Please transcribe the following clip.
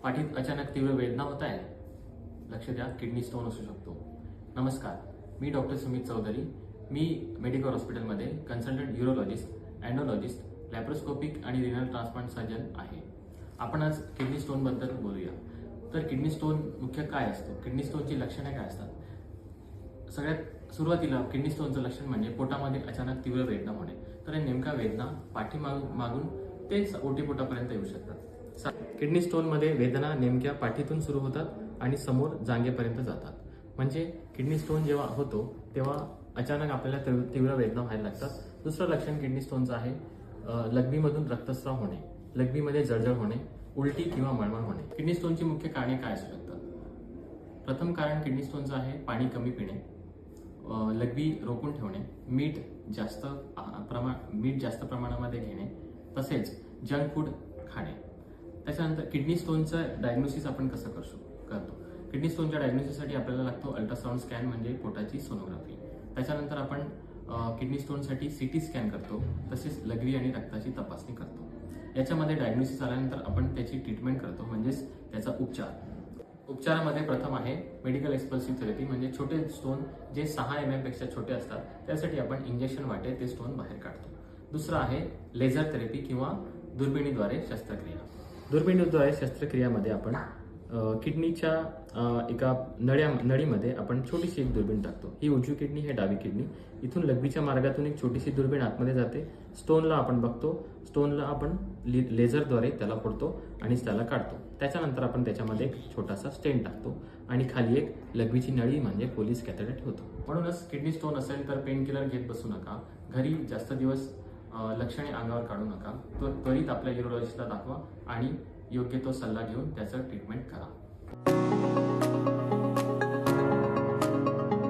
पाठीत अचानक तीव्र वेदना होत आहे? लक्ष द्या, किडनी स्टोन असू शकतो. नमस्कार, मी डॉक्टर सुमित चौधरी. मी मेडिकल हॉस्पिटलमध्ये कन्सल्टंट यूरोलॉजिस्ट, अँडोलॉजिस्ट, लॅप्रोस्कोपिक आणि रिनल ट्रान्सप्लांट सर्जन आहे. आपण आज किडनी स्टोनबद्दल बोलूया. तर किडनी स्टोन मुख्य काय असतो? किडनी स्टोनची लक्षणे काय असतात? सगळ्यात सुरुवातीला किडनी स्टोनचं लक्षण म्हणजे पोटामध्ये अचानक तीव्र वेदना होणे. तर या नेमका वेदना पाठीमागून ते ओटीपोटापर्यंत येऊ शकतात. किडनी स्टोनमध्ये वेदना नेमक्या पाठीतून सुरू होतात आणि समोर जांघेपर्यंत जातात. म्हणजे किडनी स्टोन जेव्हा होतो तेव्हा अचानक आपल्याला तीव्र वेदना व्हायला लागतात. दुसरं लक्षण किडनी स्टोनचं आहे लघवीमधून रक्तस्राव होणे, लघवीमध्ये जळजळ होणे, उलटी किंवा मळमळ होणे. किडनी स्टोनची मुख्य कारणे काय असू शकतात? प्रथम कारण किडनी स्टोनचं आहे पाणी कमी पिणे, लघवी रोखून ठेवणे, मीठ जास्त प्रमाणामध्ये घेणे, तसेच जंक फूड खाणे. त्याच्यानंतर किडनी स्टोनचं डायग्नोसिस आपण कसं करतो? किडनी स्टोनच्या डायग्नोसिससाठी आपल्याला लागतो अल्ट्रासाऊंड स्कॅन म्हणजे पोटाची सोनोग्राफी. त्याच्यानंतर आपण किडनी स्टोनसाठी सीटी स्कॅन करतो, तसेच लघवी आणि रक्ताची तपासणी करतो. याच्यामध्ये डायग्नोसिस आल्यानंतर आपण त्याची ट्रीटमेंट करतो, म्हणजेच त्याचा उपचारामध्ये प्रथम आहे मेडिकल एक्सपल्सिव्ह थेरपी, म्हणजे छोटे स्टोन जे 6 mm पेक्षा छोटे असतात त्यासाठी आपण इंजेक्शन वाटे ते स्टोन बाहेर काढतो. दुसरं आहे लेझर थेरपी किंवा दुर्बिणीद्वारे शस्त्रक्रिया. दुर्बिणीद्वारे शस्त्रक्रियामध्ये आपण किडनीच्या एका नळीमध्ये आपण छोटीशी एक दुर्बीण टाकतो. ही उजवी किडनी, हे डावी किडनी. इथून लघवीच्या मार्गातून एक छोटीशी दुर्बीण आतमध्ये जाते. स्टोनला आपण बघतो, स्टोनला आपण लेझरद्वारे त्याला फोडतो आणि त्याला काढतो. त्याच्यानंतर आपण त्याच्यामध्ये एक छोटासा स्टेन टाकतो आणि खाली एक लघवीची नळी म्हणजे पोलीस कॅथेटर ठेवतो. म्हणूनच किडनी स्टोन असेल तर पेन किलर घेत बसू नका. घरी जास्त दिवस लक्षणे अंगावर काढू नका. त्वरित आपल्या यूरोलॉजिस्टला दाखवा आणि योग्य तो सल्ला घेऊन त्याचं ट्रीटमेंट करा.